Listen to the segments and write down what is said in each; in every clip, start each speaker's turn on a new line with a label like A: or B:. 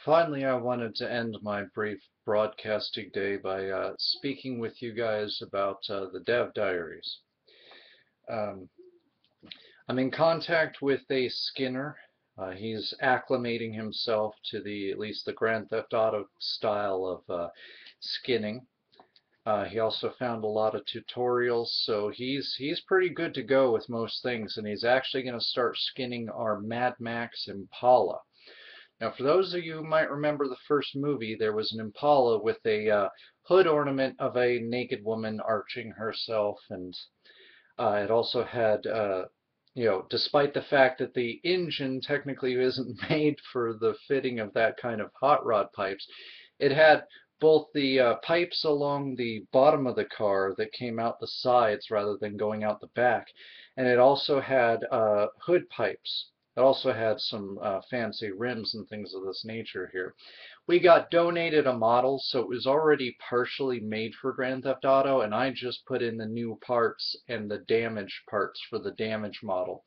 A: Finally, I wanted to end my brief broadcasting day by speaking with you guys about the Dev Diaries. Um, I'm in contact with a Skinner. He's acclimating himself to at least the Grand Theft Auto style of skinning. He also found a lot of tutorials, so he's pretty good to go with most things, and he's actually going to start skinning our Mad Max Impala. Now, for those of you who might remember the first movie, there was an Impala with a hood ornament of a naked woman arching herself, and it also had, despite the fact that the engine technically isn't made for the fitting of that kind of hot rod pipes, it had both the pipes along the bottom of the car that came out the sides rather than going out the back, and it also had hood pipes. It also had some fancy rims and things of this nature here. We got donated a model, so it was already partially made for Grand Theft Auto, and I just put in the new parts and the damaged parts for the damage model,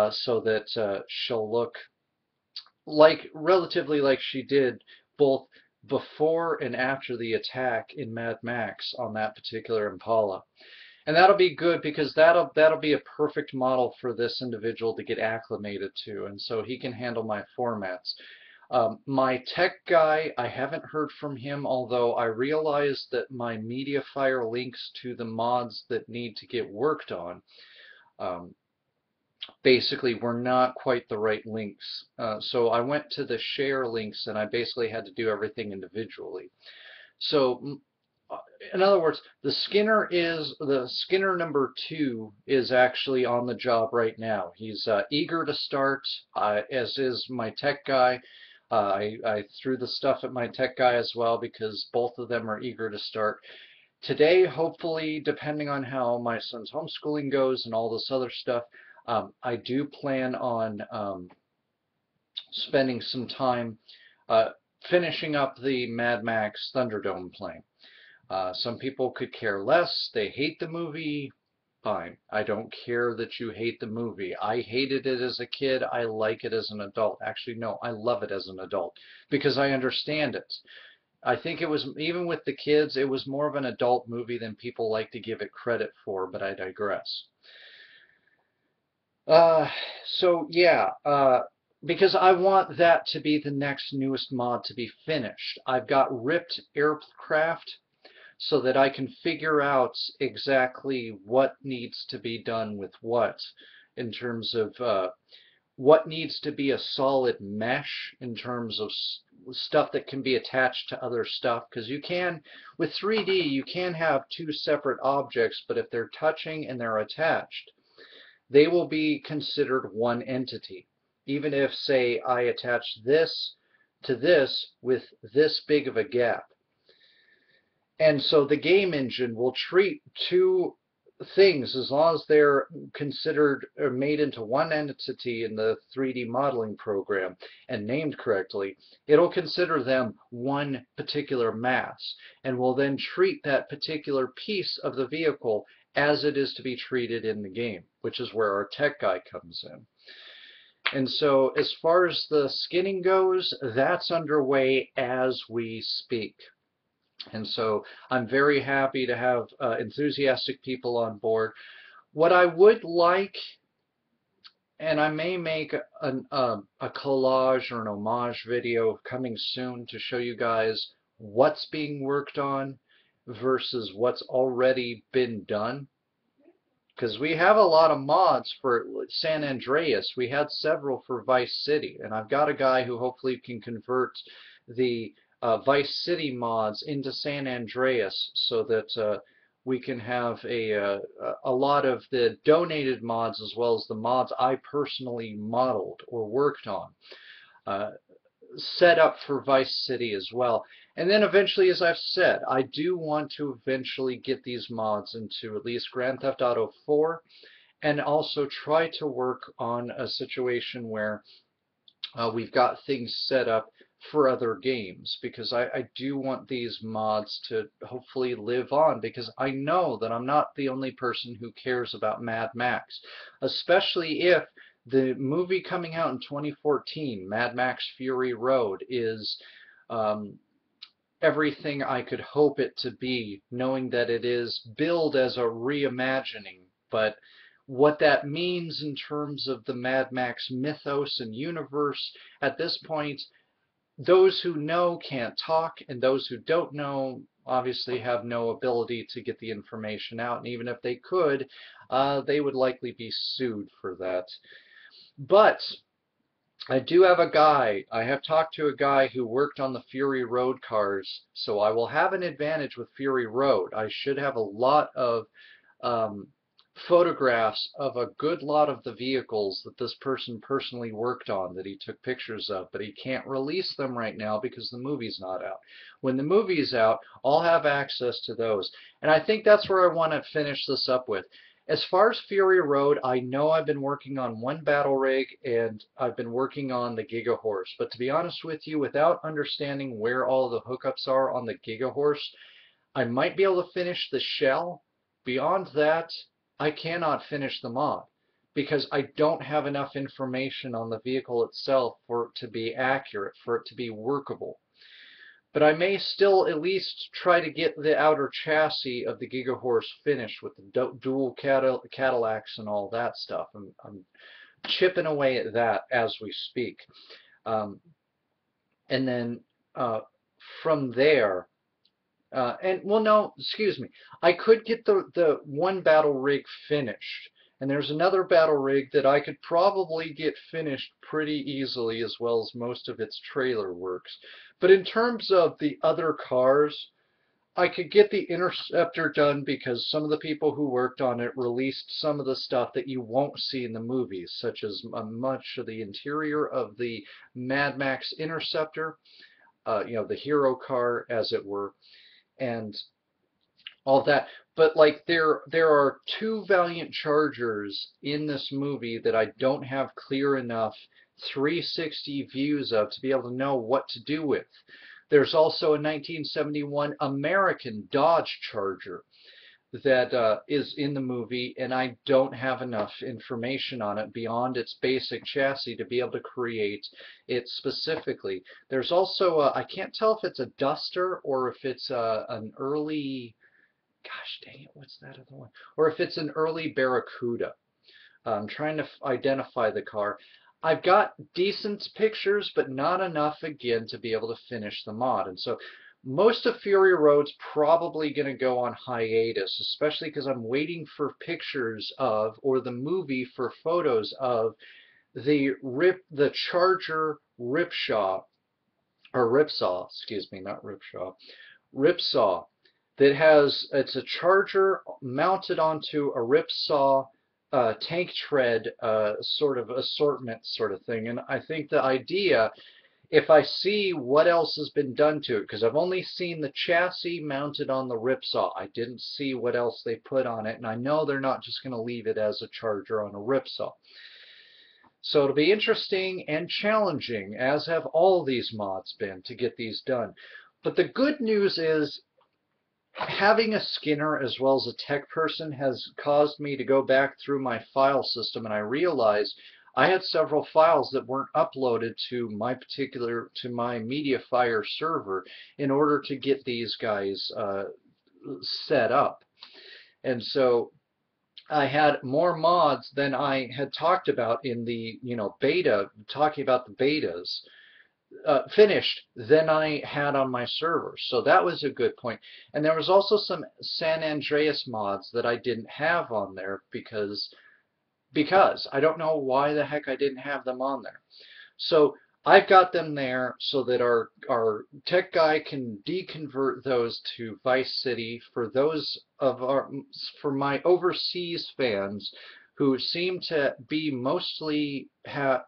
A: so that she'll look relatively like she did both before and after the attack in Mad Max on that particular Impala. And that'll be good because that'll be a perfect model for this individual to get acclimated to, and so he can handle my formats. My tech guy, I haven't heard from him, although I realized that my Mediafire links to the mods that need to get worked on um, basically were not quite the right links. So I went to the share links and I basically had to do everything individually. So in other words, the Skinner number 2 is actually on the job right now. He's eager to start, as is my tech guy. I threw the stuff at my tech guy as well because both of them are eager to start. Today, hopefully, depending on how my son's homeschooling goes and all this other stuff, I do plan on spending some time uh, finishing up the Mad Max Thunderdome plane. Some people could care less. They hate the movie. Fine. I don't care that you hate the movie. I hated it as a kid. I like it as an adult. Actually, no, I love it as an adult because I understand it. I think it was, even with the kids, it was more of an adult movie than people like to give it credit for, but I digress. Uh, so yeah, because I want that to be the next newest mod to be finished. I've got ripped aircraft so that I can figure out exactly what needs to be done with what in terms of what needs to be a solid mesh in terms of stuff that can be attached to other stuff. Because you can, with 3D, you can have two separate objects, but if they're touching and they're attached, they will be considered one entity. Even if, say, I attach this to this with this big of a gap. And so the game engine will treat two things, as long as they're considered or made into one entity in the 3D modeling program and named correctly, it'll consider them one particular mass and will then treat that particular piece of the vehicle as it is to be treated in the game, which is where our tech guy comes in. And so as far as the skinning goes, that's underway as we speak. And so I'm very happy to have enthusiastic people on board. What I would like, and I may make a collage or an homage video coming soon to show you guys what's being worked on versus what's already been done. Because we have a lot of mods for San Andreas. We had several for Vice City, and I've got a guy who hopefully can convert the Vice City mods into San Andreas so that we can have a lot of the donated mods as well as the mods I personally modeled or worked on. Uh, Set up for Vice City as well. And then eventually, as I've said, I do want to eventually get these mods into at least Grand Theft Auto 4 and also try to work on a situation where we've got things set up for other games because I do want these mods to hopefully live on because I know that I'm not the only person who cares about Mad Max, especially if The movie coming out in 2014, Mad Max Fury Road, is um, everything I could hope it to be, knowing that it is billed as a reimagining. But what that means in terms of the Mad Max mythos and universe, at this point, those who know can't talk, and those who don't know obviously have no ability to get the information out. And even if they could, they would likely be sued for that. But I do have a guy. I have talked to a guy who worked on the Fury Road cars, so I will have an advantage with Fury Road. I should have a lot of um, photographs of a good lot of the vehicles that this person personally worked on that he took pictures of, but he can't release them right now because the movie's not out. When the movie's out, I'll have access to those. And I think that's where I want to finish this up with. As far as Fury Road, I know I've been working on one battle rig and I've been working on the Giga Horse. But to be honest with you, without understanding where all the hookups are on the Giga Horse, I might be able to finish the shell. Beyond that, I cannot finish the mod because I don't have enough information on the vehicle itself for it to be accurate, for it to be workable. But I may still at least try to get the outer chassis of the Giga Horse finished with the dual Cadillacs and all that stuff. I'm chipping away at that as we speak. Um, and then from there, well, no, excuse me. I could get the one battle rig finished. And there's another battle rig that I could probably get finished pretty easily, as well as most of its trailer works. But in terms of the other cars, I could get the Interceptor done because some of the people who worked on it released some of the stuff that you won't see in the movies, such as much of the interior of the Mad Max Interceptor, the hero car, as it were, and all that. But like there are two Valiant Chargers in this movie that I don't have clear enough 360 views of to be able to know what to do with. There's also a 1971 American Dodge Charger that is in the movie, and I don't have enough information on it beyond its basic chassis to be able to create it specifically. There's also, I can't tell if it's a Duster or if it's an early, gosh dang it, what's that other one? Or if it's an early Barracuda. I'm trying to identify the car. I've got decent pictures, but not enough, again, to be able to finish the mod. And so most of Fury Road's probably going to go on hiatus, especially because I'm waiting for pictures of, or the movie for photos of, the Charger Ripsaw, or Ripsaw, excuse me, not Ripsaw, Ripsaw, that has, it's a Charger mounted onto a Ripsaw tank tread sort of assortment sort of thing. And I think the idea, if I see what else has been done to it, because I've only seen the chassis mounted on the Ripsaw, I didn't see what else they put on it, and I know they're not just going to leave it as a Charger on a Ripsaw. So it'll be interesting and challenging, as have all these mods been, to get these done. But the good news is, having a Skinner as well as a tech person has caused me to go back through my file system, and I realized I had several files that weren't uploaded to my MediaFire server in order to get these guys set up. And so I had more mods than I had talked about in the beta, talking about the betas. Finished than I had on my server. So that was a good point. And there was also some San Andreas mods that I didn't have on there because I don't know why the heck I didn't have them on there. So I've got them there so that our tech guy can deconvert those to Vice City for my overseas fans who seem to mostly have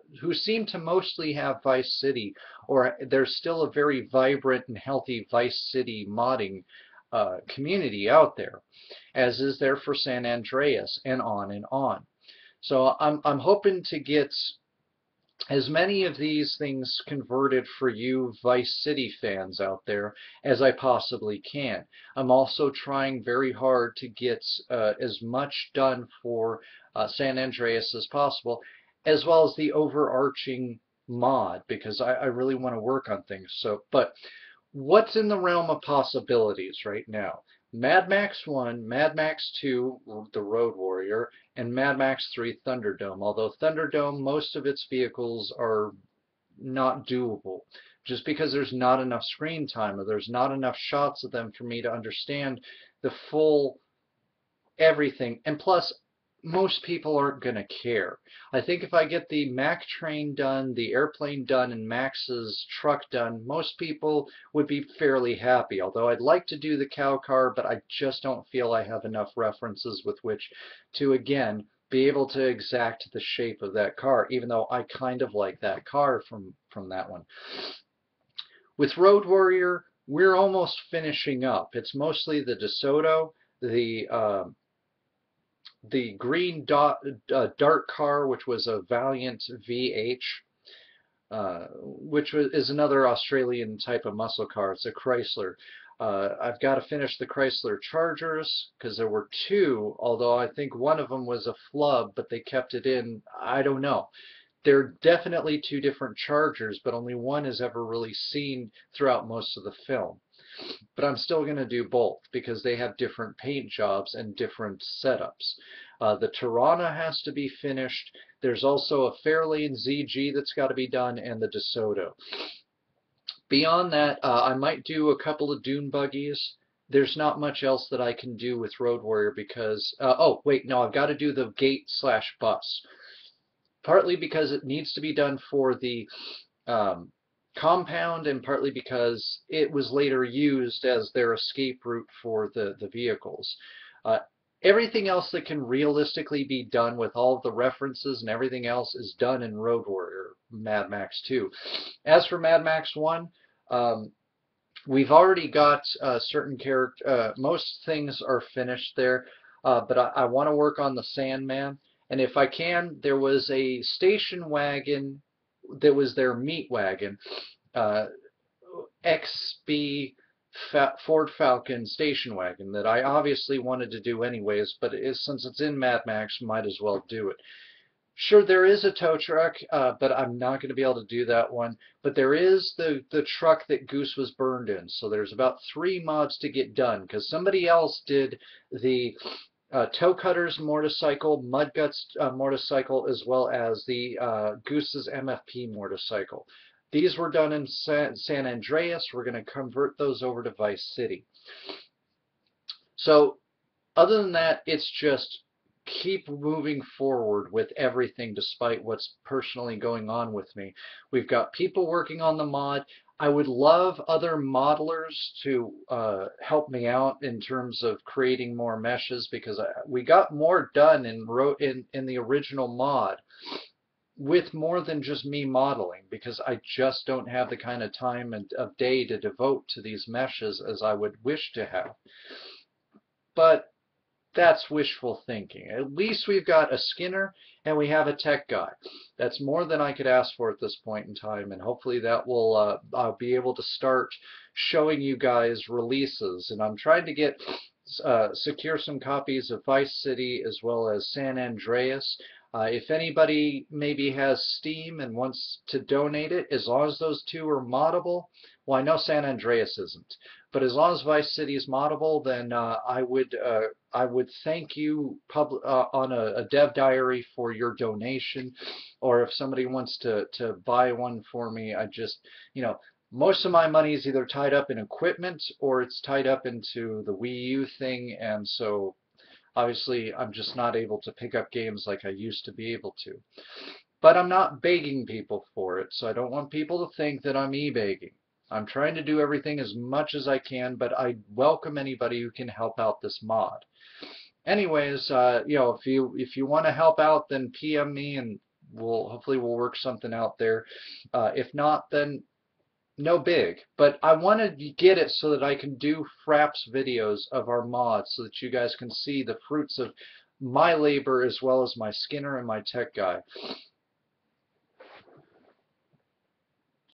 A: Vice City, or there's still a very vibrant and healthy Vice City modding community out there, as is there for San Andreas, and on and on. So I'm hoping to get as many of these things converted for you Vice City fans out there as I possibly can. I'm also trying very hard to get as much done for San Andreas as possible. as well as the overarching mod, because I really want to work on things. So, but what's in the realm of possibilities right now? Mad Max 1, Mad Max 2, The Road Warrior, and Mad Max 3, Thunderdome. Although Thunderdome, most of its vehicles are not doable, just because there's not enough screen time, or there's not enough shots of them for me to understand the full everything. And plus, most people aren't going to care. I think if I get the Mac train done, the airplane done, and Max's truck done, most people would be fairly happy. Although I'd like to do the cow car, but I just don't feel I have enough references with which to, again, be able to exact the shape of that car, even though I kind of like that car from that one. With Road Warrior, we're almost finishing up. It's mostly the DeSoto, the green dart car, which was a Valiant VH, is another Australian type of muscle car. It's a Chrysler. I've got to finish the Chrysler Chargers, because there were two, although I think one of them was a flub, but they kept it in. I don't know. They're definitely two different Chargers, but only one is ever really seen throughout most of the film. But I'm still going to do both because they have different paint jobs and different setups. The Tirana has to be finished. There's also a Fairlane ZG that's got to be done, and the DeSoto. Beyond that, I might do a couple of dune buggies. There's not much else that I can do with Road Warrior because, oh wait, no, I've got to do the gate/bus. Partly because it needs to be done for the compound, and partly because it was later used as their escape route for the vehicles. Everything else that can realistically be done with all of the references and everything else is done in Road Warrior Mad Max 2. As for Mad Max 1, we've already got certain most things are finished there, but I want to work on the Sandman. And if I can, there was a station wagon that was their meat wagon, XB Ford Falcon station wagon, that I obviously wanted to do anyways, but since it's in Mad Max, might as well do it. Sure, there is a tow truck, but I'm not going to be able to do that one. But there is the truck that Goose was burned in, so there's about 3 mods to get done, because somebody else did the Toe Cutter's motorcycle, Mudguts motorcycle, as well as the Goose's MFP motorcycle. These were done in San Andreas. We're going to convert those over to Vice City. So other than that, it's just keep moving forward with everything despite what's personally going on with me. We've got people working on the mod. I would love other modelers to help me out in terms of creating more meshes, because we got more done in the original mod with more than just me modeling, because I just don't have the kind of time and of day to devote to these meshes as I would wish to have. But that's wishful thinking. At least we've got a Skinner and we have a tech guy. That's more than I could ask for at this point in time, and hopefully that will I'll be able to start showing you guys releases. And I'm trying to get secure some copies of Vice City as well as San Andreas. If anybody maybe has Steam and wants to donate it, as long as those two are moddable, well, I know San Andreas isn't, but as long as Vice City is moddable, then I would thank you on a dev diary for your donation, or if somebody wants to buy one for me, I just, most of my money is either tied up in equipment or it's tied up into the Wii U thing, and so obviously I'm just not able to pick up games like I used to be able to. But I'm not begging people for it, so I don't want people to think that I'm e-begging. I'm trying to do everything as much as I can, but I welcome anybody who can help out this mod. Anyways, if you want to help out, then PM me and hopefully we'll work something out there. If not, then no big. But I want to get it so that I can do Fraps videos of our mods so that you guys can see the fruits of my labor as well as my Skinner and my tech guy.